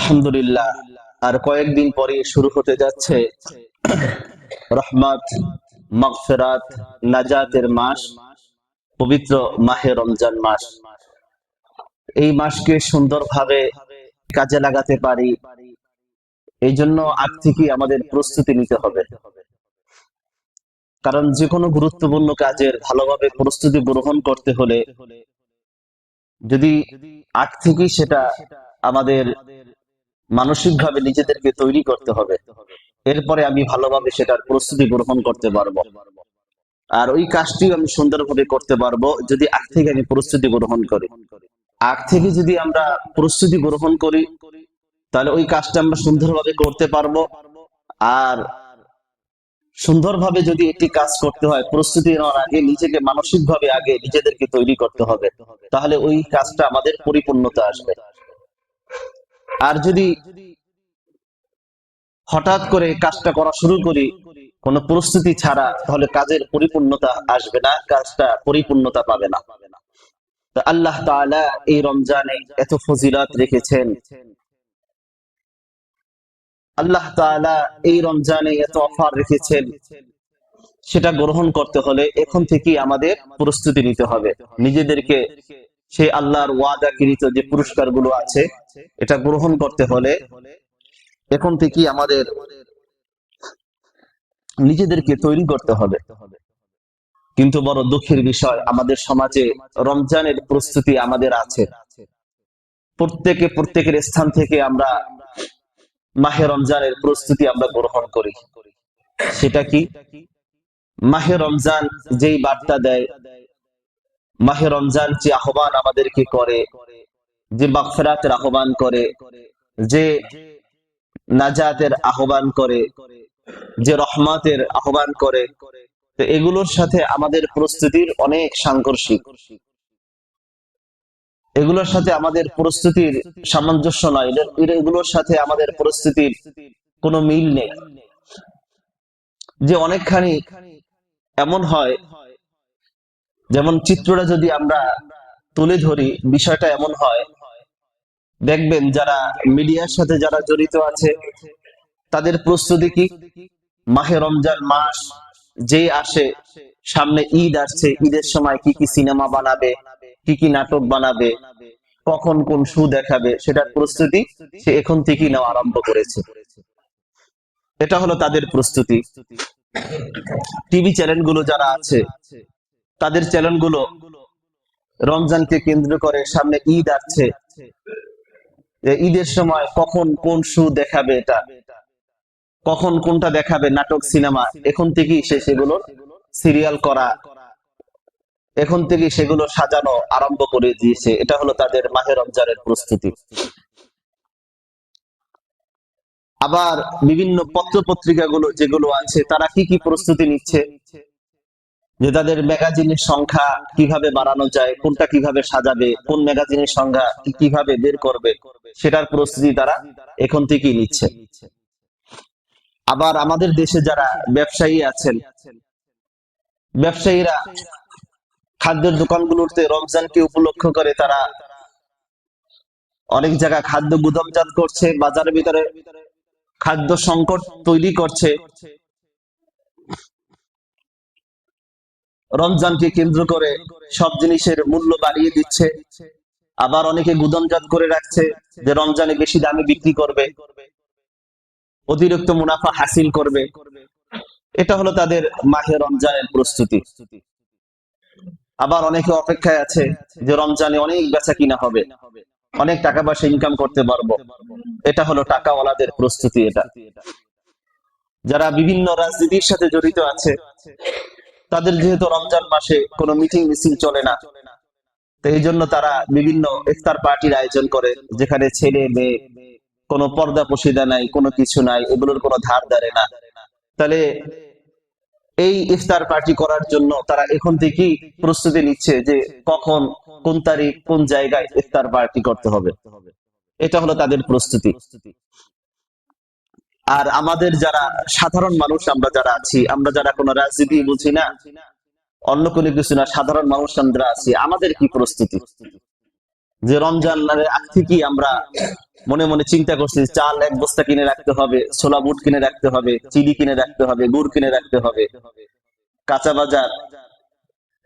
আলহামদুলিল্লাহ। আর কয়েকদিন পরে শুরু হতে যাচ্ছে রহমত, মাগফিরাত, নাজাতের মাস, পবিত্র মাহে রমজান মাস। এই মাসকে সুন্দরভাবে কাজে লাগাতে পারি, এই জন্য আগ থেকে আমাদের প্রস্তুতি নিতে হবে। কারণ যে কোনো গুরুত্বপূর্ণ কাজের ভালোভাবে প্রস্তুতি গ্রহণ করতে হলে যদি আগ থেকেই সেটা আমাদের মানসিকভাবে নিজেদেরকে তৈরি করতে হবে, এরপরে আমি ভালোভাবে সেটার প্রস্তুতি গ্রহণ করতে পারবো। আর ওই কাজটি আমি সুন্দরভাবে করতে পারবো যদি আগ থেকে আমি প্রস্তুতি গ্রহণ করি। আগ থেকে যদি আমরা প্রস্তুতি গ্রহণ করি, তাহলে ওই কাজটা আমরা সুন্দরভাবে করতে পারবো। আর সুন্দরভাবে যদি একটি কাজ করতে হয়, প্রস্তুতি নেওয়ার আগে নিজেকে মানসিকভাবে আগে নিজেদেরকে তৈরি করতে হবে, তাহলে ওই কাজটা আমাদের পরিপূর্ণতা আসবে। আর যদি হঠাৎ করে কাজটা করা শুরু করি কোনো প্রস্তুতি ছাড়া, তাহলে কাজের পরিপূর্ণতা আসবে না, কাজটা পরিপূর্ণতা পাবে না। তো আল্লাহ তাআলা এই রমজানে এত ফজিলত রেখেছেন, আল্লাহ তাআলা এই রমজানে এত অফার রেখেছেন, সেটা গ্রহণ করতে হলে এখন থেকেই আমাদের প্রস্তুতি নিতে হবে। নিজেদেরকে সেই আল্লাহর ওয়াদাকৃত যে পুরস্কারগুলো আছে এটা গ্রহণ করতে হলে এখন থেকেই আমাদের নিজেদেরকে তৈরি করতে হবে। কিন্তু বড় দুঃখের বিষয়, আমাদের সমাজে রমজানের প্রস্তুতি আমাদের আছে, প্রত্যেকের স্থান থেকে আমরা মাহে রমজানের প্রস্তুতি আমরা গ্রহণ করি। সেটা কি? মাহে রমজান যেই বার্তা দেয়, মাহে রমজান যে আহ্বান আমাদেরকে করে, যে মাগফিরাতের আহ্বান করে, যে নাজাতের আহ্বান করে, যে রহমতের আহ্বান করে, তো এগুলোর সাথে আমাদের প্রস্তুতির অনেক সাংঘর্ষিক। এগুলোর সাথে আমাদের প্রস্তুতির সামঞ্জস্য নয়, এগুলোর সাথে আমাদের প্রস্তুতির কোনো মিল নেই। যে অনেকখানি এমন হয়, যেমন চিত্রটা যদি আমরা তুলে ধরি, বিষয়টা এমন হয়, দেখবেন যারা মিডিয়ার সাথে যারা জড়িত আছে তাদের প্রস্তুতি কি? মাহে রমজান মাস যেই আসে, সামনে ঈদ আসছে, ঈদের সময় কি কি সিনেমা বানাবে, কি কি নাটক বানাবে, কখন কোন শো দেখাবে, সেটার প্রস্তুতি সে এখন থেকেই নেওয়া আরম্ভ করেছে। এটা হলো তাদের প্রস্তুতি। টিভি চ্যানেলগুলো যারা আছে, তাদের চ্যানেলগুলো রমজানকে কেন্দ্র করে, সামনে ঈদ আসছে, ঈদের সময় কখন কোন শো দেখাবে, এটা কখন কোনটা দেখাবে, নাটক সিনেমা, এখন থেকেই সেগুলোর সিরিয়াল করা, এখন থেকে সেগুলো সাজানো আরম্ভ করে দিয়েছে। এটা হলো তাদের মাহে রমজানের প্রস্তুতি। আবার বিভিন্ন পত্র পত্রিকাগুলো যেগুলো আছে, তারা কি কি প্রস্তুতি নিচ্ছে, যে তাদের ম্যাগাজিনের সংখ্যা কিভাবে বাড়ানো যায়, কোনটা কিভাবে সাজাবে, কোন ম্যাগাজিনের সংখ্যা কিভাবে বের করবে, সেটার প্রস্তুতি তারা এখন থেকেই নিচ্ছে। আবার আমাদের দেশে যারা ব্যবসায়ী আছেন, ব্যবসায়ীরা খাদ্যের দোকানগুলোতে রমজানকে উপলক্ষ করে তারা অনেক জায়গায় খাদ্য গুদামজাত করছে, বাজারের ভিতরে খাদ্য সংকট তৈরি করছে, রমজানকে কেন্দ্র করে সব জিনিসের মূল্য বাড়িয়ে দিচ্ছে। আবার অনেকে গুদামজাত করে রাখছে যে রমজানে বেশি দামে বিক্রি করবে, অতিরিক্ত মুনাফা হাসিল করবে। এটা হলো তাদের মাহে রমজানের প্রস্তুতি। আবার অনেকে অপেক্ষায় আছে যে রমজানে অনেক বেচা কিনা হবে, অনেক টাকা পয়সা ইনকাম করতে পারবো। এটা হলো টাকাওয়ালাদের প্রস্তুতি। এটা যারা বিভিন্ন রাজনীতির সাথে জড়িত আছে, তাদের যেহেতু রমজান মাসে কোনো মিটিং মিছিল চলে না, তো এই জন্য তারা বিভিন্ন ইফতার পার্টির আয়োজন করে, যেখানে ছেলে মেয়ে কোনো পর্দা পশিদা নাই, কোনো কিছু নাই, এগুলোর কোনো ধার ধারে না। তাহলে এই ইফতার পার্টি করার জন্য তারা এখন থেকেই প্রস্তুতি নিচ্ছে যে কখন, কোন তারিখ, কোন জায়গায় ইফতার পার্টি করতে হবে। এটা হলো তাদের প্রস্তুতি। আর আমাদের যারা সাধারণ মানুষ, আমরা যারা আছি, আমরা যারা কোনো রাজনীতি বুঝি না, অন্য কোনো কিছু না, সাধারণ মানুষ আমরা আছি, আমাদের কি প্রস্তুতি? যে রমজানের আগ থেকেই আমরা মনে মনে চিন্তা করছি চাল এক বস্তা কিনে রাখতে হবে, ছোলা বুট কিনে রাখতে হবে, চিনি কিনে রাখতে হবে, গুড় কিনে রাখতে হবে, কাঁচা বাজার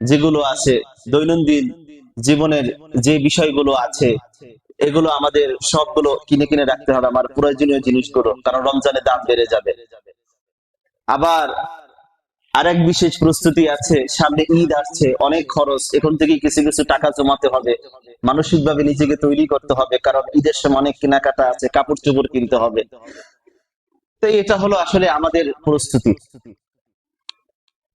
যেগুলো আছে, দৈনন্দিন জীবনের যে বিষয়গুলো আছে, এগুলো আমাদের সবগুলো কিনে কিনে রাখতে হবে, আমার প্রয়োজনীয় জিনিসগুলো, কারণ রমজানে দাম বেড়ে যাবে। আবার আরেক বিশেষ প্রস্তুতি আছে, সামনে ঈদ আসছে, অনেক খরচ, এখন থেকে কিছু কিছু টাকা জমাতে হবে, মানসিক ভাবে নিজেকে তৈরি করতে হবে, কারণ ঈদের সময় অনেক কেনাকাটা আছে, কাপড় চোপড় কিনতে হবে। তো এটা হলো আসলে আমাদের প্রস্তুতি।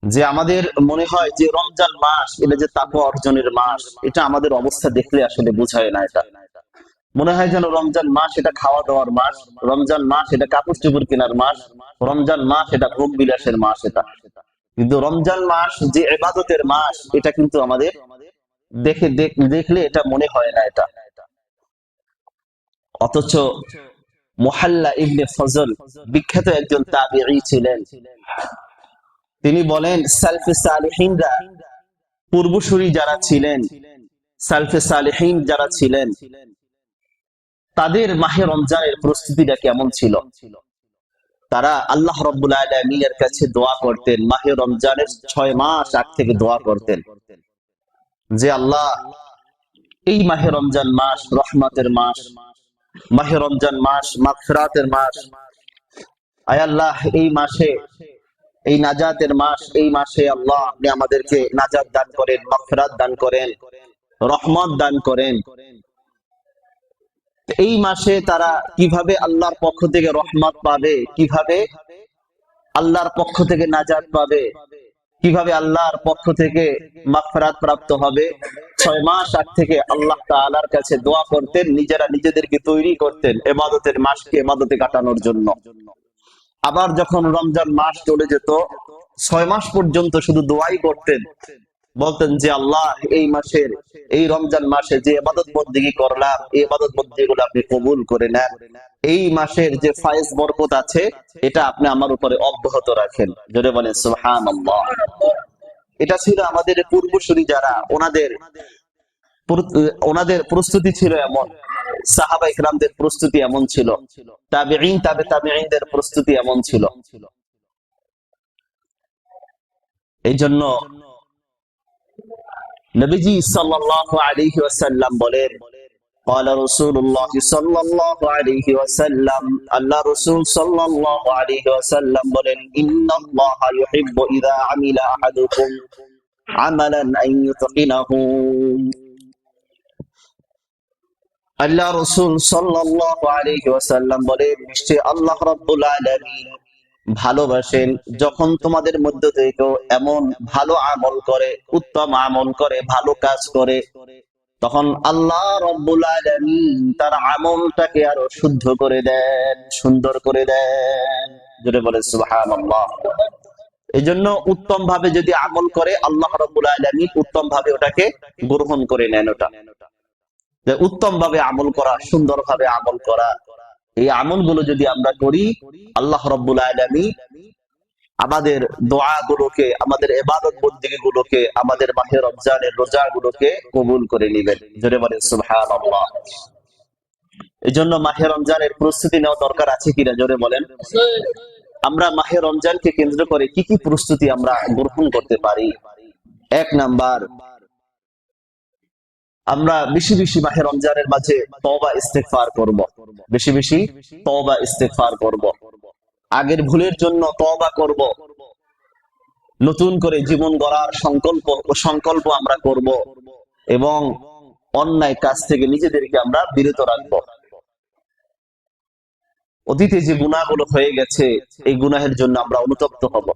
যে আমাদের মনে হয় যে রমজান মাস এটা যে তাকওয়া অর্জনের মাস, এটা আমাদের অবস্থা দেখলে আসলে বোঝায় না। এটা মনে হয় যেন রমজান মাস এটা খাওয়া দাওয়ার মাস, রমজান মাস এটা কাপড় চোপড় কেনার মাস, রমজান মাস এটা ভোগ বিলাসের মাস। এটা কিন্তু রমজান মাস যে ইবাদতের মাস, এটা কিন্তু আমাদের দেখলে এটা মনে হয় না এটা। অথচ মুহাল্লা ইবনে ফজল বিখ্যাত একজন তাবিঈ ছিলেন, তিনি বলেন সালফে সালেহিনরা, পূর্বসূরি যারা ছিলেন, সালফে সালেহিন যারা ছিলেন, তাদের মাহে রমজানের প্রস্তুতিটা কেমন ছিল। তারা আল্লাহ রাব্বুল আলামিনের কাছে দোয়া করতেন, মাহে রমজানের 6 মাস আগ থেকে দোয়া করতেন যে আল্লাহ, এই মাহে রমজান মাস রহমতের মাস, মাহে রমজান মাস মাগফিরাতের মাস, আয় আল্লাহ এই মাসে, এই নাজাতের মাস, এই মাসে আল্লাহ আপনি আমাদেরকে নাজাত দান করেন, মাগফিরাত দান করেন, রহমত দান করেন। এই মাসে তারা কিভাবে আল্লাহর পক্ষ থেকে রহমত পাবে, কিভাবে আল্লাহর পক্ষ থেকে নাজাত পাবে, কিভাবে আল্লাহর পক্ষ থেকে মাগফিরাত প্রাপ্ত হবে, 6 মাস আগ থেকে আল্লাহ তাআলার কাছে দোয়া করতেন, নিজেরা নিজেদেরকে তৈরি করতেন ইবাদতের মাসকে ইবাদতে কাটানোর জন্য। আবার যখন রমজান মাস চলে যেত, 6 মাস পর্যন্ত শুধু দোয়াই করতেন, বলতেন যে আল্লাহ এই মাসের, এই রমজান মাসে যে ইবাদত বন্দেগী করলাম, এই ইবাদত বন্দেগীগুলো আপনি কবুল করে নেন, এই মাসের যে ফায়েজ বরকত আছে এটা আপনি আমার উপরে অব্যাহত রাখেন। জোরে বলেন সুবহানাল্লাহ। এটা ছিল আমাদের পূর্বসূরি যারা, ওনাদের প্রস্তুতি ছিল এমন, সাহাবায়ে কেরামদের প্রস্তুতি এমন ছিল, তাবেঈন তাবে তাবেঈনদের প্রস্তুতি এমন ছিল। এই জন্য নবীজি সাল্লাল্লাহু আলাইহি ওয়াসাল্লাম বলেন, قال رسول الله صلى الله عليه وسلم, আল্লাহ রাসূল সাল্লাল্লাহু আলাইহি ওয়াসাল্লাম বলেন, ইন্না আল্লাহা ইউহিব্বু ইযা আমিলা আহাদুকুম আমালান আন ইউতকিনাহু। আল্লাহ রাসূল সাল্লাল্লাহু আলাইহি ওয়াসাল্লাম বলেন, নিশ্চয় আল্লাহ রাব্বুল আলামিন ভালোবাসেন যখন তোমাদের মধ্য থেকে এমন ভালো আমল করে, উত্তম আমল করে, ভালো কাজ করে, তখন আল্লাহ রাব্বুল আলামিন তার আমলটাকে আরো শুদ্ধ করে দেন, সুন্দর করে দেন। জোরে বলে সুবহানাল্লাহ। এই জন্য উত্তম ভাবে যদি আমল করে, আল্লাহ রাব্বুল আলামিন উত্তম ভাবে ওটাকে গ্রহণ করে নেন। ওটা যে উত্তম ভাবে আমল করা, সুন্দর ভাবে আমল করা, এই আমলগুলো যদি আমরা করি, আল্লাহ রাব্বুল আলামিন আমাদের দোয়াগুলোকে, আমাদের ইবাদত বন্দেগীগুলোকে, আমাদের মাহে রমজানের রোজাগুলোকে কবুল করে নেবেন। জোরে বলেন সুবহানাল্লাহ। এই জন্য মাহে রমজানের প্রস্তুতি নেওয়া দরকার আছে কিনা, জোরে বলেন। আমরা মাহে রমজানকে কেন্দ্র করে কি কি প্রস্তুতি আমরা গ্রহণ করতে পারি। 1 নাম্বার, আমরা বেশি বেশি মাহে রমজানের মাঝে তওবা ইস্তেগফার করব, বেশি বেশি তওবা ইস্তেগফার করব, আগের ভুলের জন্য তওবা করব, নতুন করে জীবন গড়ার সংকল্প আমরা করব, এবং অন্যায় কাজ থেকে নিজেদেরকে আমরা বিরত রাখব। অতীতে যে গুনাহগুলো হয়ে গেছে, এই গুনাহের জন্য আমরা অনুতপ্ত হব।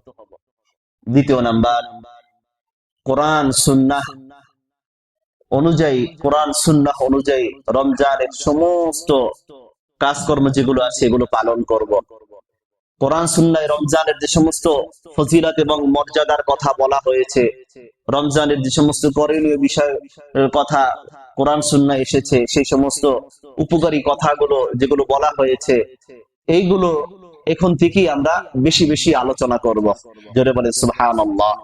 2 নাম্বার, কোরআন সুন্নাহ অনুযায়ী, কোরআন সুন্নাহ অনুযায়ী রমজানের সমস্ত কাজকর্ম যেগুলো আছে এগুলো পালন করব। কোরআন সুন্নায় রমজানের যে সমস্ত ফজিলত এবং মর্যাদার কথা বলা হয়েছে, রমজানের যে সমস্ত করণীয় বিষয়ের কথা কোরআন সুন্নায় এসেছে, সেই সমস্ত উপকারী কথাগুলো যেগুলো বলা হয়েছে, এইগুলো এখন থেকেই আমরা বেশি বেশি আলোচনা করব। জোরে বলেন সুবহানাল্লাহ।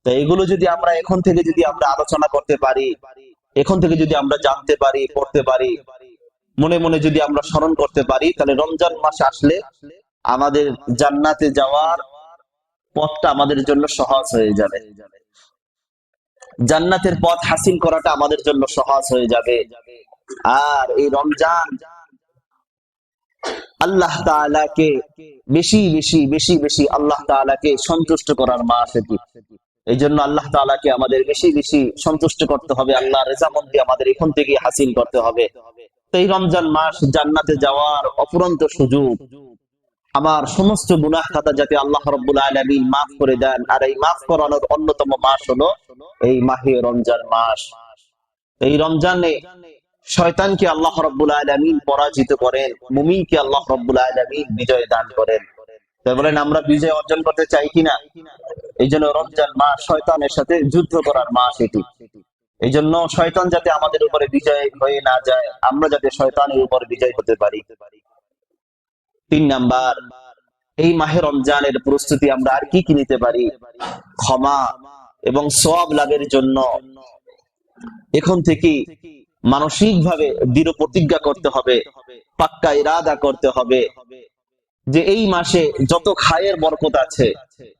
তো এগুলো যদি আমরা এখন থেকে যদি আমরা আলোচনা করতে পারি, এখন থেকে যদি আমরা জানতে পারি, পড়তে পারি, মনে মনে যদি আমরা স্মরণ করতে পারি, তাহলে রমজান মাস আসলে আমাদের জান্নাতে যাওয়ার পথটা আমাদের জন্য সহজ হয়ে যাবে। জান্নাতের পথ হাসিল করাটা আমাদের জন্য সহজ হয়ে যাবে। আর এই রমজান আল্লাহ তাআলাকে বেশি বেশি বেশি বেশি আল্লাহ তাআলাকে সন্তুষ্ট করার মাস এটি। এই জন্য আল্লাহ তাআলাকে আমাদের বেশি বেশি সন্তুষ্ট করতে হবে, আল্লাহর রেজামন্দি আমাদের এখন থেকে হাসিল করতে হবে। তো এই রমজান মাস জান্নাতে যাওয়ার অফুরন্ত সুযোগ। আমার সমস্ত গুনাহ খাতা যাতে আল্লাহ রাব্বুল আলামিন মাফ করে দেন, আর এই মাফ করানোর অন্যতম মাস হলো এই মাহে রমজান মাস। এই রমজানে শয়তানকে আল্লাহ রাব্বুল আলামিন পরাজিত করেন, মুমিনকে আল্লাহ রাব্বুল আলামিন বিজয় দান করেন। তাই বলেন আমরা বিজয় অর্জন করতে চাই কিনা? এই জন্য রমজান মাস শয়তানের সাথে যুদ্ধ করার মাস এটি। এই জন্য শয়তান যাতে আমাদের উপরে বিজয় হয়ে না যায়, আমরা যাতে শয়তানের উপর বিজয় হতে পারি। 3 নাম্বার, এই মাহে রমজানের প্রস্তুতি আমরা আর কি কি নিতে পারি? ক্ষমা এবং সওয়াব লাভের জন্য এখন থেকে মানসিক ভাবে দৃঢ় প্রতিজ্ঞা করতে হবে, পাক্কা ইরাদা করতে হবে যে এই মাসে যত খায়ের বরকত আছে,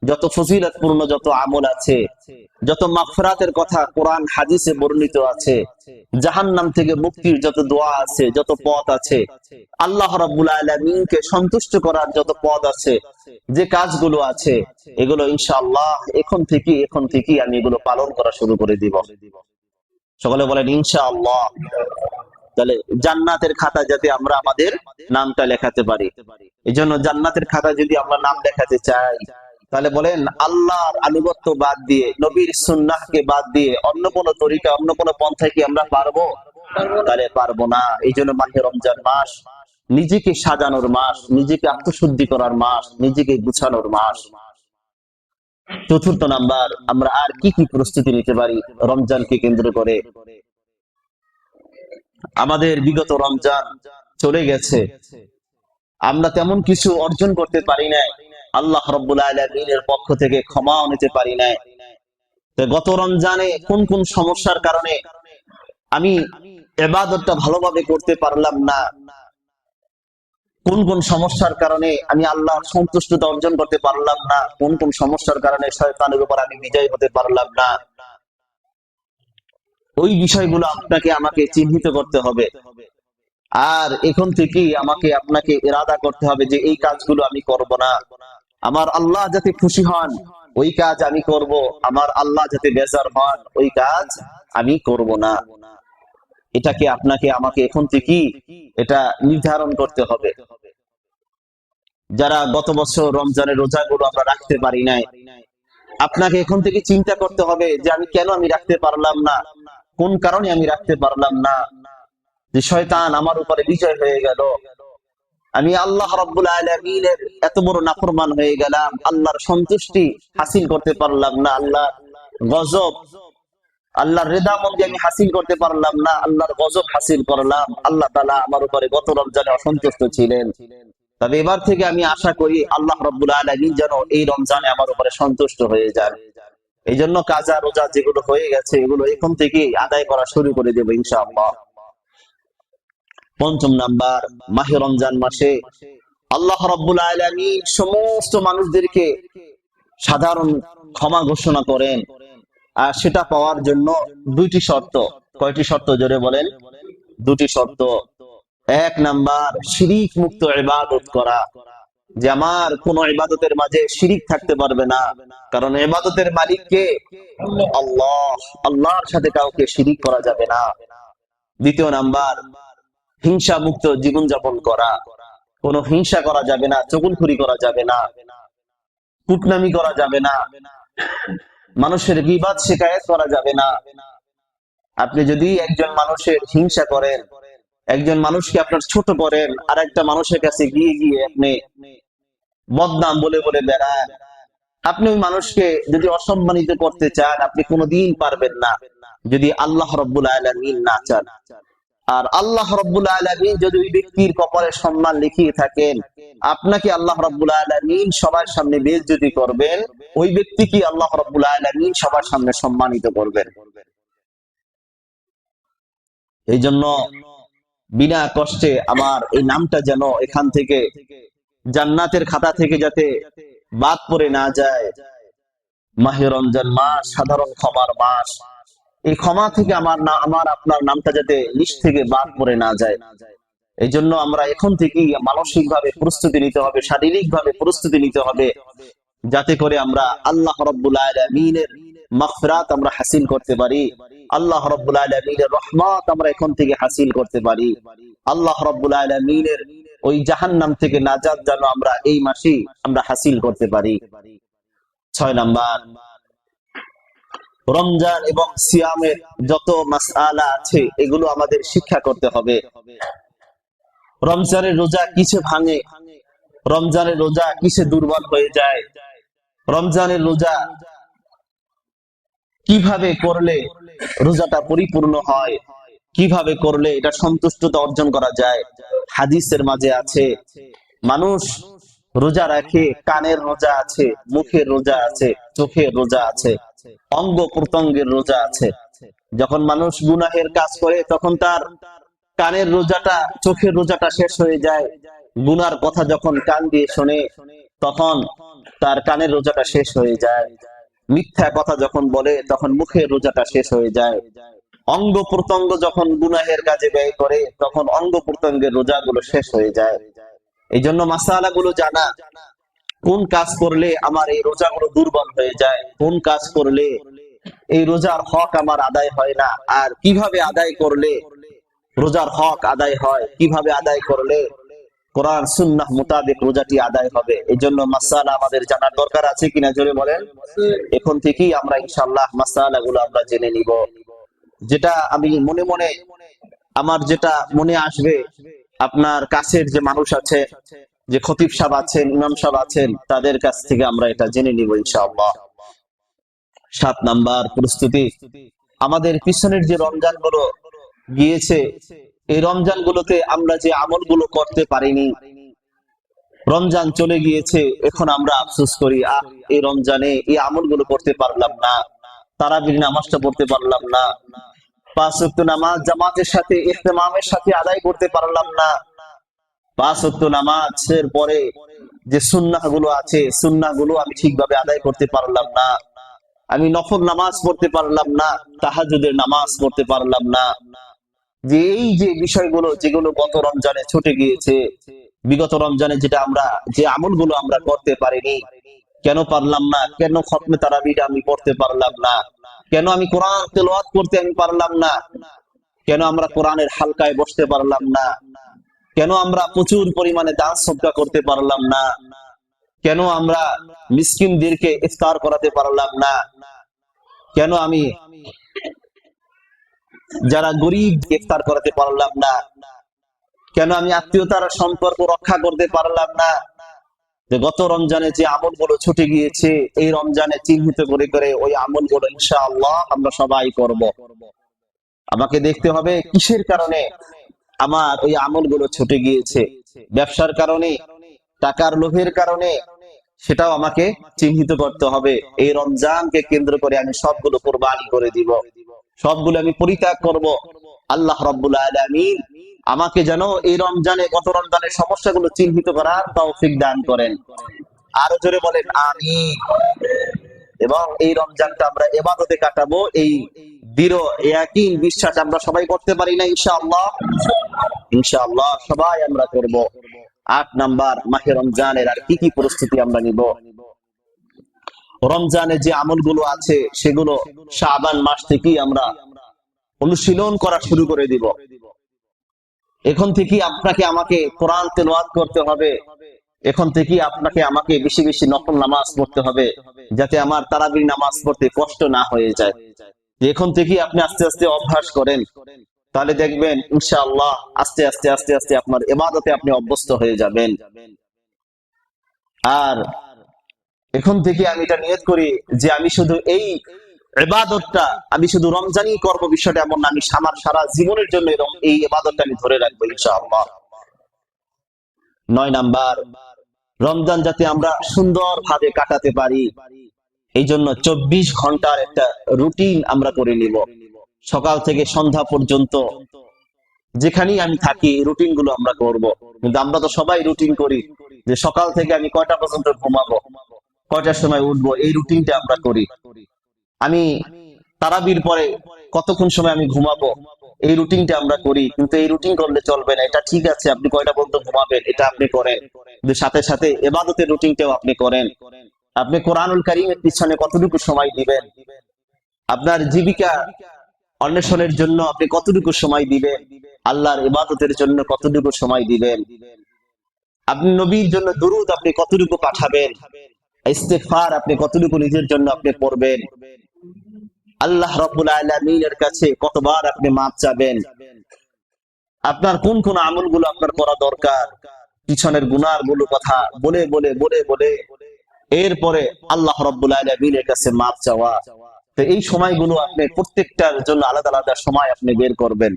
যত ফজিলতপূর্ণ যত আমল আছে, যত মাগফিরাতের কথা কোরআন হাদিসে বর্ণিত আছে, জাহান্নাম থেকে মুক্তির যত দোয়া আছে, যত পথ আছে, আল্লাহ রাব্বুল আলামিনকে সন্তুষ্ট করার যত পথ আছে, যে কাজগুলো আছে, এগুলো ইনশাআল্লাহ এখন থেকে আমি এগুলো পালন করা শুরু করে দিব। সকলে বলেন ইনশাআল্লাহ। তাহলে জান্নাতের খাতা যাতে আমরা আমাদের নামটা লেখাতে পারি। এই জন্য জান্নাতের খাতা যদি আমরা নাম লেখাতে চাই, তাহলে বলেন আল্লাহর আনুগত্য বাদ দিয়ে, নবীর সুন্নাহকে বাদ দিয়ে অন্য কোন তরিকা, অন্য কোন পন্থায় কি আমরা পারবো? তাহলে পারবো না। এই জন্য মাহে রমজান মাস নিজেকে সাজানোর মাস, নিজেকে আত্মশুদ্ধি করার মাস, নিজেকে গুছানোর মাস। 4th নাম্বার, আমরা আর কি কি প্রস্তুতি নিতে পারি রমজানকে কেন্দ্র করে? আমাদের বিগত রমজান চলে গেছে, আমরা তেমন কিছু অর্জন করতে পারি নাই, আল্লাহ রাব্বুল আলামিনের পক্ষ থেকে ক্ষমাও নিতে পারি নাই। তো গত রমজানে কোন কোন সমস্যার কারণে আমি ইবাদতটা ভালোভাবে করতে পারলাম না, কোন কোন সমস্যার কারণে আমি আল্লাহর সন্তুষ্টতা অর্জন করতে পারলাম না, কোন কোন সমস্যার কারণে শয়তানের উপর আমি বিজয় হতে পারলাম না, ওই বিষয়গুলো আপনাকে আমাকে চিহ্নিত করতে হবে। আর এখন থেকেই আমাকে আপনাকে ইরাদা করতে হবে যে এই কাজগুলো আমি করব না। আমার আল্লাহ যাতে খুশি হন ওই কাজ আমি করব, আমার আল্লাহ যাতে বেজার হন ওই কাজ আমি করব না। এটাকে আপনাকে আমাকে এখন থেকেই এটা নির্ধারণ করতে হবে। যারা গত বছর রমজানের রোজাগুলো আমরা রাখতে পারি নাই, আপনাকে এখন থেকে চিন্তা করতে হবে যে আমি কেন আমি রাখতে পারলাম না, কোন কারণে আমি রাখতে পারলাম না, যে শয়তান আমার উপরে বিজয় হয়ে গেল, আমি আল্লাহ রাব্বুল আলামিনের এত বড় নাফরমান হয়ে গেলাম, আল্লাহর সন্তুষ্টি হাসিল করতে পারলাম না, আল্লাহর গজব, আল্লাহর রেদামন্দি আমি হাসিল করতে পারলাম না, আল্লাহর গজব হাসিল করলাম। আল্লাহ তাআলা আমার উপরে গত রমজানে অসন্তুষ্ট ছিলেন। তবে এবার থেকে আমি আশা করি আল্লাহ রাব্বুল আলামিন যেন এই রমজানে আমার উপরে সন্তুষ্ট হয়ে যান। এই জন্য কাজা রোজা যেগুলো হয়ে গেছে এগুলো এখন থেকে আদায় করা শুরু করে দেব ইনশাআল্লাহ। 5ম নাম্বার, মাহে রমজান মাসে আল্লাহ রাব্বুল আলামিন সমস্ত মানুষদেরকে সাধারণ ক্ষমা ঘোষণা করেন, আর সেটা পাওয়ার জন্য 2টি শর্ত। কয়টি শর্ত জোরে বলেন? 2টি শর্ত। 1 নাম্বার, শিরিক মুক্ত ইবাদত করা, যে আমার কোন ইবাদতের মাঝে শিরিক থাকতে পারবে না, কারণ ইবাদতের মালিক কে? আল্লাহ, আল্লাহর সাথে কাউকে শিরিক করা যাবে না। 2য় নাম্বার, হিংসা মুক্ত জীবন যাপন করা, কোনো হিংসা করা যাবে না, চগলখুরি করা যাবে না, কুটনামি করা যাবে না, মানুষের গীবাত শিকায়েত করা যাবে না। আপনি যদি একজন মানুষের হিংসা করেন, একজন মানুষকে আপনার ছোট করেন, আর একটা মানুষের কাছে গিয়ে গিয়ে আপনি বদনাম বলে বলে বেড়ান, আপনি ওই মানুষকে যদি অসম্মানিত করতে চান আপনি কোনোদিন পারবেন না, যদি আল্লাহ রাব্বুল আলামিন না চান। আর আল্লাহ রাব্বুল আলামিন যদি ওই ব্যক্তির কপালে সম্মান লিখিয়ে থাকেন, আপনাকে আল্লাহ রাব্বুল আলামিন সবার সামনে বেইজ্জতি করবেন, ওই ব্যক্তিকে আল্লাহ রাব্বুল আলামিন সবার সামনে সম্মানিত করবেন। এই জন্য বিনা কষ্টে আমার এই নামটা যেন এখান থেকে জান্নাতের খাতা থেকে যাতে বাদ পড়ে না যায়। মাহে রমজান মাস সাধারণ ক্ষমার মাস, এই ক্ষমা থেকে আমার আপনার নামটা যাতে লিস্ট থেকে বাদ পড়ে না যায়। এই জন্য আমরা এখন থেকেই মানসিক ভাবে প্রস্তুতি নিতে হবে, শারীরিক ভাবে প্রস্তুতি নিতে হবে, যাতে করে আমরা আল্লাহ রাব্বুল আলামিনের মাগফিরাত আমরা হাসিল করতে পারি, আল্লাহ রাব্বুল আলামিনের রহমত আমরা এখন থেকে হাসিল করতে পারি, আল্লাহ রাব্বুল আলামিনের ওই জাহান্নাম থেকে নাজাত যেন আমরা এই মাসেই আমরা হাসিল করতে পারি। 6 নাম্বার, রমজান এবং সিয়ামের যত মাসআলা আছে এগুলো আমাদের শিক্ষা করতে হবে। রমজানের রোজা কিসে ভাঙে, রমজানের রোজা কিসে দুর্বল হয়ে যায়, রমজানের রোজা কিভাবে করলে রোজাটা পরিপূর্ণ হয়, কিভাবে করলে এটা সন্তুষ্টতা অর্জন করা যায়। হাদিসের মাঝে আছে মানুষ রোজা রাখে, কানের রোজা আছে, মুখের রোজা আছে, চোখের রোজা আছে, অঙ্গ প্রত্যঙ্গের রোজা আছে। যখন মানুষ গুনাহের কাজ করে তখন তার কানের রোজাটা, চোখের রোজাটা শেষ হয়ে যায়। গুনার কথা যখন কান দিয়ে শোনে তখন তার কানের রোজাটা শেষ হয়ে যায়। মিথ্যা কথা যখন বলে তখন মুখের রোজাটা শেষ হয়ে যায়। অঙ্গ প্রত্যঙ্গ যখন গুনাহের কাজে ব্যয় করে তখন অঙ্গ প্রত্যঙ্গের রোজাগুলো শেষ হয়ে যায়। এই জন্য মাসালা গুলো জানা, কোন কাজ করলে আমার এই রোজাগুলো দুর্বল হয়ে যায়, কোন কাজ করলে এই রোজার হক আমার আদায় হয় না, আর কিভাবে আদায় করলে রোজার হক আদায় হয়, কিভাবে আদায় করলে কোরআন সুন্নাহ মোতাবেক রোজাটি আদায় হবে। এই জন্য মাসালা আমাদের জানার দরকার আছে কিনা জোরে বলেন। এখন থেকেই আমরা ইনশাআল্লাহ মাসালা গুলো আমরা জেনে নিব। যেটা আমি মনে মনে আমার যেটা মনে আসবে, আপনার কাছের যে মানুষ আছে, যে খতিব সাহেব আছেন, ইমাম সাহেব আছেন, তাদের কাছ থেকে আমরা এটা জেনে নিব ইনশাআল্লাহ। 7 নাম্বার প্রস্তুতি, আমাদের পিছনের যে রমজান গুলো গিয়েছে এই রমজান গুলোতে আমরা যে আমল গুলো করতে পারিনি, রমজান চলে গিয়েছে এখন আমরা আফসোস করি, এই রমজানে এই আমল গুলো করতে পারলাম না, তারাবির নামাজটা পড়তে পারলাম না, 5 ওয়াক্ত নামাজ জামাতের সাথে ইহতিমামের সাথে আদায় করতে পারলাম না, 5 ওয়াক্ত নামাজের পরে যে সুন্নাহ গুলো আছে সুন্নাহ গুলো আমি ঠিকভাবে আদায় করতে পারলাম না, আমি নফল নামাজ পড়তে পারলাম না, তাহাজ্জুদের নামাজ পড়তে পারলাম না। যে এই যে বিষয়গুলো যেগুলো গত রমজানে ছুটে গিয়েছে, বিগত রমজানে যেটা আমরা যে আমলগুলো আমরা করতে পারিনি, কেন পারলাম না, কেন খতমে তারাবিটা আমি পড়তে পারলাম না, কেন আমি কোরআন তেলাওয়াত করতে আমি পারলাম না, কেন আমরা কোরআনের হালকায় বসতে পারলাম না, কেন আমরা প্রচুর পরিমাণে দান সদকা করতে পারলাম না, কেন আমরা মিসকিনদেরকে ইফতার করাতে পারলাম না, কেন আমি যারা গরিব ইফতার করাতে পারলাম না, কেন আমি আত্মীয়তার সম্পর্ক রক্ষা করতে পারলাম না। যে গত রমজানে যে আমলগুলো ছুটে গিয়েছে এই রমজানে চিহ্নিত করে করে ওই আমলগুলো ইনশাআল্লাহ আমরা সবাই করব। আমাকে দেখতে হবে কিসের কারণে আমার ওই আমলগুলো ছুটে গিয়েছে, ব্যবসার কারণে, টাকার লোভের কারণে, সেটাও আমাকে চিহ্নিত করতে হবে। এই রমজানকে কেন্দ্র করে আমি সবগুলো কুরবানি করে দিব, সবগুলো আমি পরিত্যাগ করব। আল্লাহ রাব্বুল আলামিন আমাকে যেন এই রমজানে গত রমজানের সমস্যাগুলো চিহ্নিত করার তৌফিক দান করেন। আরো জোরে বলেন আমিন। এবং এই রমজানটা আমরা ইবাদতে কাটাবো, এই দৃঢ় ইয়াকিন বিশ্বাস আমরা সবাই করতে পারি না ইনশাআল্লাহ। ইনশাআল্লাহ সবাই আমরা করব। 8 নাম্বার, মাহে রমজানের আর কি কি প্রস্তুতি আমরা নিব। রমজানে যে আমলগুলো আছে সেগুলো শাবান মাস থেকেই আমরা অনুশীলন করা শুরু করে দিব। এখন থেকে আপনাকে আমাকে কোরআন তেলাওয়াত করতে হবে, এখন থেকে আপনাকে আমাকে বেশি বেশি নফল নামাজ পড়তে হবে, যাতে আমার তারাবির নামাজ পড়তে কষ্ট না হয়ে যায়। এখন থেকে আপনি আস্তে আস্তে অভ্যাস করেন, তাহলে দেখবেন ইনশাআল্লাহ আস্তে আস্তে আস্তে আস্তে আপনার ইবাদতে আপনি অভ্যস্ত হয়ে যাবেন। আর এখন থেকে আমি এটা নিয়ত করি যে আমি শুধু এই ইবাদতটা আমি শুধু রমজানই করব, বিষয়টা এমন না, আমি আমার সারা জীবনের জন্য এই ইবাদতটা আমি ধরে রাখবো ইনশাআল্লাহ। 9 নাম্বার, রমজান যাতে আমরা সুন্দরভাবে কাটাতে পারি এই জন্য 24 ঘন্টার একটা রুটিন আমরা করে নিব। সকাল থেকে সন্ধ্যা পর্যন্ত যেখানেই আমি থাকি রুটিন গুলো আমরা করব। কিন্তু আমরা তো সবাই রুটিন করি যে সকাল থেকে আমি কয়টা পর্যন্ত ঘুমাবো, কয়টার সময় উঠবো, এই রুটিনটা আমরা করি। আমি তারাবির পরে কতক্ষণ সময় আমি ঘুমাবো, এই রুটিনটা আমরা করি। কিন্তু এই রুটিন করলে চলবে না। এটা ঠিক আছে আপনি কয়টা পর্যন্ত ঘুমাবেন, এটা আপনি করেন, কিন্তু সাথে সাথে ইবাদতের রুটিনটাও আপনি করেন। আপনি কোরআনুল কারীমের পিছনে কতটুকু সময় দিবেন, আপনার জীবিকা অন্বেষণের জন্য আপনি কতটুকু সময় দিবেন, আল্লাহর ইবাদতের জন্য কতটুকু সময় দিবেন, আপনি নবীর জন্য দুরূদ আপনি কতটুকু পাঠাবেন, ইস্তিগফার আপনি কতটুকু নিজের জন্য আপনি পড়বেন, আল্লাহ রাব্বুল আলামিনের কাছে কতবার আপনি মাপ চাবেন, আপনার কোন কোন আমলগুলো আপনার করা দরকার, পিছনের গুনার গুলো কথা বলে বলে বলে বলে এরপরে আল্লাহ রাব্বুল আলামিনের কাছে মাপ চাওয়া। তো এই সময়গুলো আপনি প্রত্যেকটার জন্য আলাদা আলাদা সময় আপনি বের করবেন।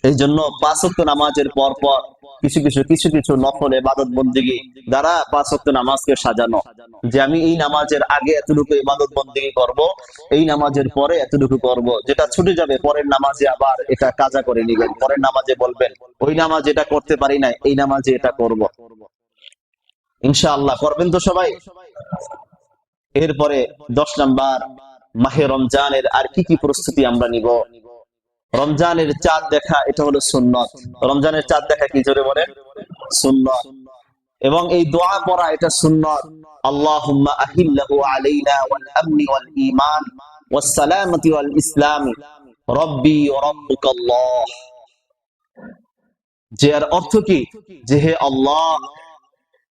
এই জন্য 5 ওয়াক্ত নামাজের পর পর কিছু কিছু কিছু কিছু নফল ইবাদত বন্দেগী দ্বারা 5 ওয়াক্ত নামাজকে সাজানো, যে আমি এই নামাজের আগে এতটুকু ইবাদত বন্দেগী করব, এই নামাজের পরে এতটুকু করব, যেটা ছুটে যাবে পরের নামাজে আবার এটা কাজা করে নেবেন, পরের নামাজে বলবেন ওই নামাজ এটা করতে পারি না, এই নামাজে এটা করব। ইনশাআল্লাহ করবেন তো সবাই। এরপরে 10 নাম্বার, মাহে রমজানের আর কি কি প্রস্তুতি আমরা নিব। রমজানের চাঁদ দেখা এটা হলো সুন্নত। রমজানের চাঁদ দেখা কি, জোরে বলেন? সুন্নত। এবং এই দোয়া পড়া এটা সুন্নত। আল্লাহুম্মা আহিল্লাহু আলাইনা ওয়াল আমনি ওয়াল ঈমান ওয়াস সালামাতি ওয়াল ইসলাম রব্বি ওয়া রাব্বুকাল্লাহ। যে এর অর্থ কি, যে হে আল্লাহ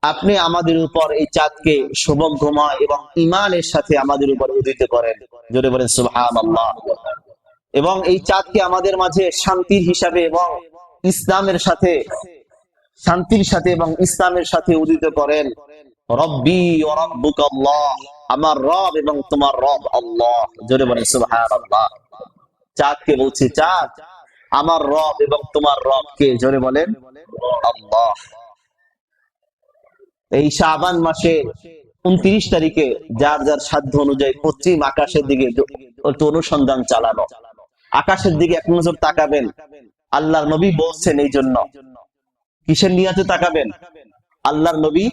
আপনি আমাদের উপর এই চাঁদকে সৌভাগ্যময় এবং ঈমানের সাথে আমাদের উপর উদিত করেন। জোরে বলেন সুবহানাল্লাহ। এবং এই চাঁদকে আমাদের মাঝে শান্তির হিসাবে এবং ইসলামের সাথে, শান্তির সাথে এবং ইসলামের সাথে উদিত করেন। রব্বি ওয়া রাব্বুকাল্লাহ, আমার রব এবং তোমার রব আল্লাহ। জোরে বলেন সুবহানাল্লাহ। চাঁদকে বলছে চাঁদ আমার রব এবং তোমার রব কে? জোরে বলেন আল্লাহ। এই শাবান মাসে 29 তারিখে যার যার সাধ্য অনুযায়ী পশ্চিম আকাশের দিকে একটু অনুসন্ধান চালানো, আকাশের দিকে এক নজর তাকাবেন। আল্লাহর নবী বলছেন এই জন্য, কিসের নিয়াতে তাকাবেন? আল্লাহর নবী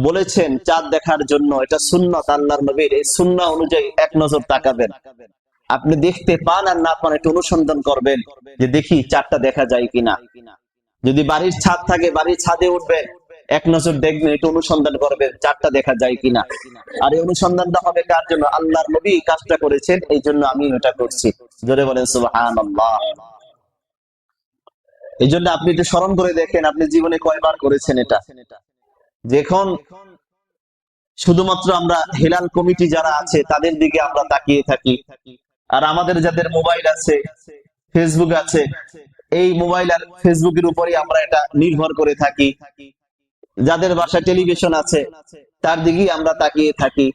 বলেছেন চাঁদ দেখার জন্য, এটা সুন্নাত আল্লাহর নবীর, এই সুন্নাহ অনুযায়ী এক নজর তাকাবেন। আপনি দেখতে পান আর না পান একটু অনুসন্ধান করবেন, যে দেখি চাঁদটা দেখা যায় কিনা। যদি বাড়ির ছাদ থাকে বাড়ির ছাদে উঠবেন, এক নজর দেখবেন, একটু অনুসন্ধান করবেন চাঁদটা দেখা যায় কিনা। আর এই অনুসন্ধানটা হবে কার জন্য? আল্লাহর নবী কাজটা করেছেন, এই জন্য আমি এটা করছি। জোরে বলেন সুবহানাল্লাহ। এই জন্য আপনি একটু স্মরণ করে দেখেন আপনি জীবনে কয়বার করেছেন এটা। যখন শুধুমাত্র আমরা হেলাল কমিটি যারা আছে তাদের দিকে আমরা তাকিয়ে থাকি, আর আমাদের যাদের মোবাইল আছে, ফেসবুক আছে, এই মোবাইল আর ফেসবুকের উপরই আমরা এটা নির্ভর করে থাকি, যাদের বাসায় টেলিভিশন আছে তার দিকেই আমরা তাকিয়ে থাকি।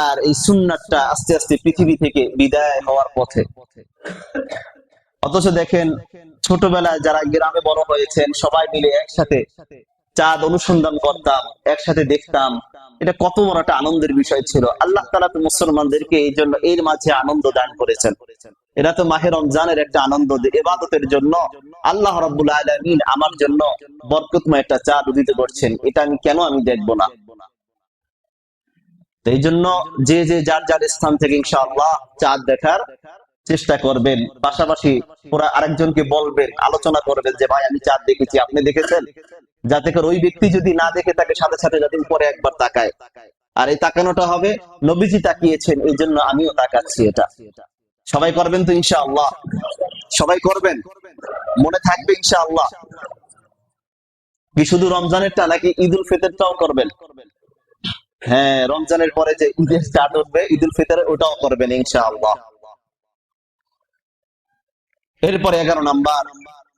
আর এই সুন্নাতটা আস্তে আস্তে পৃথিবী থেকে বিদায় হওয়ার পথে। অথচ দেখেন ছোটবেলায় যারা গ্রামে বড় হয়েছেন সবাই মিলে একসাথে চাঁদ অনুসন্ধান করতাম, একসাথে দেখতাম, এটা কত বড় একটা আনন্দের বিষয় ছিল। আল্লাহ তাআলা তো মুসলমানদেরকে এই জন্য এর মাঝে আনন্দ দান করেছেন। এটা তো মাহে রমজানের একটা আনন্দ, ইবাদতের জন্য আল্লাহ রাব্বুল আলামিন আমার জন্য বরকতময় একটা চাঁদ উদিত করছেন, এটা আমি কেন আমি দেখবো না? এই জন্য যে যে যার যার স্থান থেকে ইনশাআল্লাহ চাঁদ দেখার চেষ্টা করবেন। পাশাপাশি পুরা আরেকজনকে বলবেন, আলোচনা করবেন যে ভাই আমি চাঁদ দেখেছি, আপনি দেখেছেন? যাতে করে ওই ব্যক্তি যদি না দেখে থাকে সাথে সাথে যাতে উপরে একবার তাকায়। আর এই তাকানোটা হবে নবীজি তাকিয়েছেন এই জন্য আমিও তাকাচ্ছি। এটা সবাই করবেন তো ইনশাআল্লাহ? সবাই করবেন, মনে থাকবে ইনশাআল্লাহ? কি শুধু রমজানেরটা নাকি ঈদুল ফিতরটাও করবেন? হ্যাঁ, রমজানের পরে যে ঈদের চাঁদ উঠবে ঈদুল ফিতরে ওটাও করবেন ইনশাআল্লাহ। এরপরে 11 নাম্বার,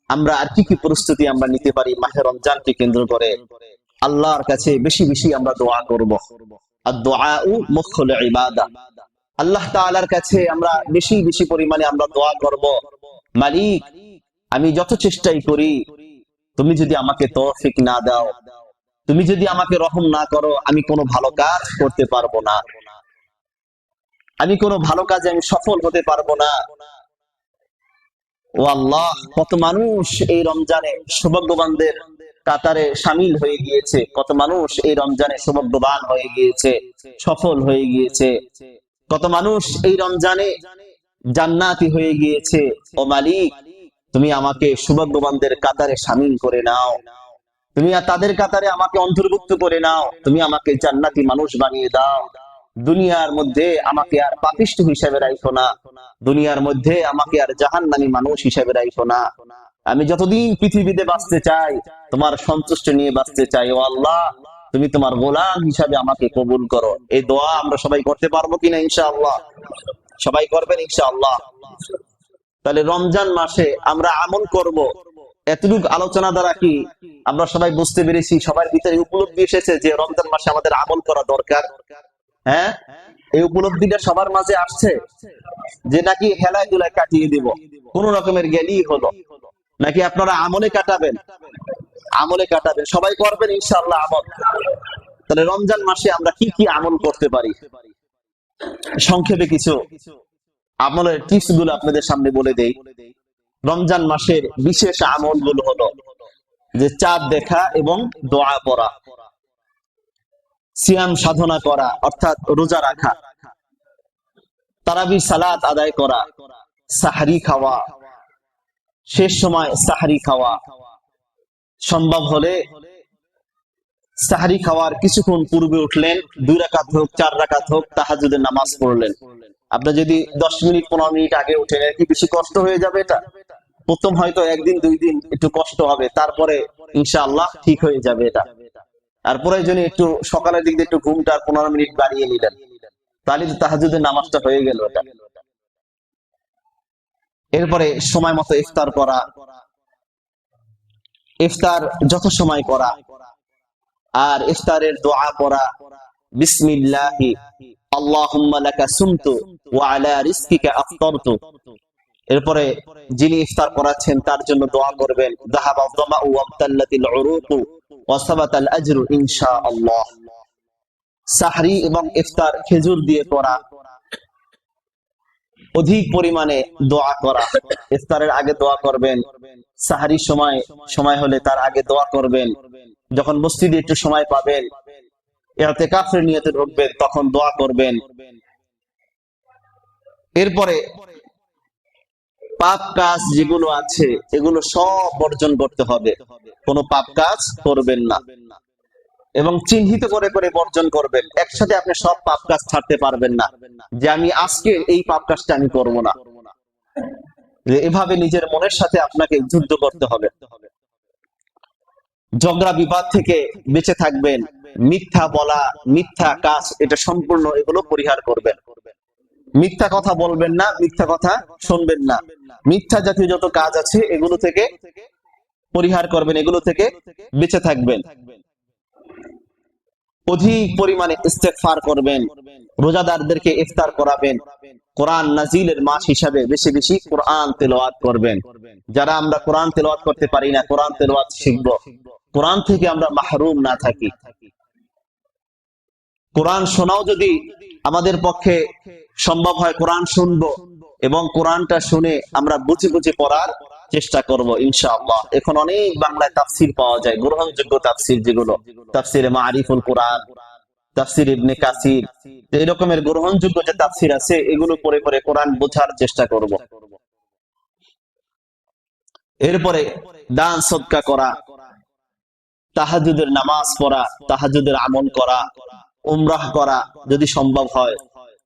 আমরা আর কি কি প্রস্তুতি আমরা নিতে পারি মাহে রমজানকে কেন্দ্র করে। আল্লাহর কাছে বেশি বেশি আমরা দোয়া করব। আদ-দুআউ মুখুল ইবাদা। আল্লাহ তাআলার কাছে আমরা বেশি বেশি পরিমাণে আমরা দোয়া করব, মালিক আমি যত চেষ্টাই করি তুমি যদি আমাকে তৌফিক না দাও, তুমি যদি আমাকে রহম না করো, আমি কোনো ভালো কাজ করতে পারবো না, আমি কোনো ভালো কাজে আমি সফল হতে পারবো না। ও আল্লাহ, কত মানুষ এই রমজানে সৌভাগ্যবানদের কাতারে সামিল হয়ে গিয়েছে, কত মানুষ এই রমজানে সৌভাগ্যবান হয়ে গিয়েছে, সফল হয়ে গিয়েছে, কত মানুষ এই রমজানে জান্নাতি হয়ে গিয়েছে। ও মালিক, তুমি আমাকে সৌভাগ্যবানদের কাতারে সামিল করে নাও, তুমি তাদের কাতারে আমাকে অন্তর্ভুক্ত করে নাও, তুমি আমাকে জান্নাতি মানুষ বানিয়ে দাও। দুনিয়ার মধ্যে আমাকে আর পাপিষ্ঠ হিসেবে রাখো না, দুনিয়ার মধ্যে আমাকে আর জাহান্নামী মানুষ হিসেবে রাখো না। আমি যতদিন পৃথিবীতে বাঁচতে চাই তোমার সন্তুষ্ট নিয়ে বাঁচতে চাই। ও আল্লাহ, তুমি তোমার গোলাম হিসাবে আমাকে কবুল করো। এই দোয়া আমরা সবাই করতে পারবো কিনা ইনশাআল্লাহ? সবাই করবেন ইনশাআল্লাহ। তাহলে রমজান মাসে আমরা আমল করব, এতটুকু আলোচনা দ্বারা কি আমরা সবাই বুঝতে পেরেছি, সবার ভিতরে উপলব্ধি এসেছে যে রমজান মাসে আমাদের আমল করা দরকার? হ্যাঁ, এই উপলব্ধিটা সবার মাঝে আসছে যে নাকি হেলায় দুলায় কাটিয়ে দিব, কোন রকমের জ্ঞানী হলো, নাকি আপনারা আমলে কাটাবেন? আমলে কাটাবেন, সবাই করবেন ইনশাআল্লাহ আমল। তাহলে রমজান মাসে আমরা কি কি আমল করতে পারি, সংক্ষেপে কিছু আমলের টিপস গুলো আপনাদের সামনে বলে দেই। রমজান মাসের বিশেষ আমল গুলো হলো যে চাঁদ দেখা এবং দোয়া পড়া, সিয়াম সাধনা করা অর্থাৎ রোজা রাখা, তারাবি সালাত আদায় করা, সাহরি খাওয়া, শেষ সময় সাহরি খাওয়া, সম্ভব হলে সাহরি খাওয়ার কিছুক্ষণ পূর্বে উঠলেন, 2 রাকাত হোক 4 রাকাত হোক তাহাজ্জুদের নামাজ পড়লেন। আপনি যদি 10 মিনিট 15 মিনিট আগে উঠেন, এর কি বেশি কষ্ট হয়ে যাবে? এটা প্রথম হয়তো 1 দিন 2 দিন একটু কষ্ট হবে, তারপরে ইনশাআল্লাহ ঠিক হয়ে যাবে এটা। আর প্রয়োজনে একটু সকালের দিক দিয়ে একটু ঘুমটা 15 মিনিট বাড়িয়ে নিলেন, তাহলে তো তাহাজ্জুদের নামাজটা হয়ে গেল এটা। এরপরে সময় মতো ইফতার করা, ইফতার যত সময় করা, আর ইফতারের দোয়া পড়া, বিসমিল্লাহি আল্লাহুম্মা লাকা সুমতু ওয়া আলা রিজকিকা আফতারতু। এরপরে যিনি ইফতার করাচ্ছেন তার জন্য দোয়া করবেন, যাহাবা যামাউ ওয়াবতাল্লাতিল উরুকু ওয়া সাবাতাল আজরু ইনশাআল্লাহ। সাহরি এবং ইফতার খেজুর দিয়ে করা, অধিক পরিমাণে দোয়া করা, ইফতারের আগে দোয়া করবেন, সাহরি সময় হলে তার আগে দোয়া করবেন, যখন মসজিদে একটু সময় পাবেন ইতিকাফের নিয়তে ঢুকবেন তখন দোয়া করবেন। এরপরে পাপ কাজ যেগুলো আছে এগুলো সব বর্জন করতে হবে, কোনো পাপ কাজ করবেন না এবং চিহ্নিত করে করে বর্জন করবেন। একসাথে আপনি সব পাপ কাজ ছাড়তে পারবেন না যে আমি আজকে এই পাপ কাজটা আমি করব না, এভাবে নিজের মনের সাথে আপনাকে যুদ্ধ করতে হবে। ঝগড়া বিবাদ থেকে বেঁচে থাকবেন, মিথ্যা বলা, মিথ্যা কাজ এটা সম্পূর্ণ এগুলো পরিহার করবেন। মিথ্যা কথা বলবেন না, মিথ্যা কথা শুনবেন না, মিথ্যা জাতীয় যত কাজ আছে এগুলো থেকে পরিহার করবেন, এগুলো থেকে বেঁচে থাকবেন। অধিক পরিমাণে ইস্তেগফার করবেন, রোজাদারদেরকে ইফতার করাবেন, কোরআন নাজিলের মাস হিসাবে বেশি বেশি কোরআন তেলাওয়াত করবেন। যারা আমরা কোরআন তেলাওয়াত করতে পারি না, কোরআন তেলাওয়াত শিখব, কোরআন থেকে আমরা মাহরুম না থাকি। কোরআন শোনাও যদি আমাদের পক্ষে সম্ভব হয় কোরআন শুনবো এবং কোরআনটা শুনে আমরা বুঝে বুঝে পড়ার চেষ্টা করব ইনশাআল্লাহ। এখন অনেক বাংলায় তাফসীর পাওয়া যায়, গ্রহণযোগ্য তাফসীর, যেগুলো তাফসীরে মারিফুল কোরআন, তাফসীর ইবনে কাসির, এই রকমের গ্রহণযোগ্য যে তাফসীর আছে এগুলো পড়ে পড়ে কোরআন বোঝার চেষ্টা করব। এরপরে দান সদকা করা, তাহাজ্জুদের নামাজ পড়া, তাহাজ্জুদের আমল করা, উমরাহ করা যদি সম্ভব হয়,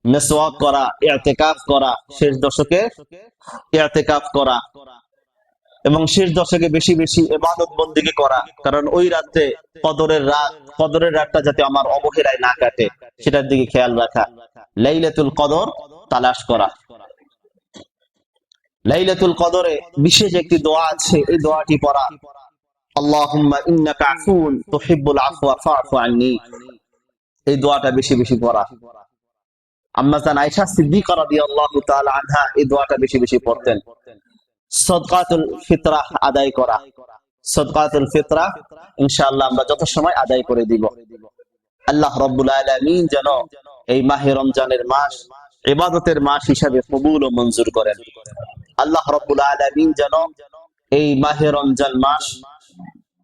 মিসওয়াক করা, ইতিকাফ করা, শেষ দশকে ইতিকাফ করা এবং শেষ দশকে বেশি বেশি ইবাদত বন্দেগী করা, কারণ ওই রাতে কদরের রাতটা যাতে আমার অবহেলায় না কাটে সেটার দিকে খেয়াল রাখা। লাইলাতুল কদর তালাশ করা, লাইলাতুল কদরে বিশেষ একটি দোয়া আছে, এই দোয়াটি পড়া, আল্লাহুম্মা ইন্নাকা আফুন তুহিব্বুল আফওয়া ফা'ফু আন্নী, এই দোয়াটা বেশি বেশি পড়া। আম্মা জান আয়েশা সিদ্দিকা রাদিয়াল্লাহু তাআলা আনহা এই দোয়াটা বেশি বেশি পড়তেন। সাদকাতুল ফিতরা আদায় করা, সাদকাতুল ফিতরা ইনশাআল্লাহ আমরা যত সময় আদায় করে দিব। আল্লাহ রাব্বুল আলামিন যেন এই মাহে রমজানের মাস ইবাদতের মাস হিসাবে কবুল ও মঞ্জুর করেন। আল্লাহ রাব্বুল আলামিন যেন এই মাহে রমজান মাস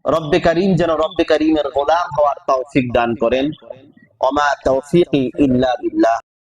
রব্বে কারীম যেন রব্বে কারীমের গোলাম হওয়ার তৌফিক দান করেন। ওমা তৌফিকি ইল্লা বিল্লাহ।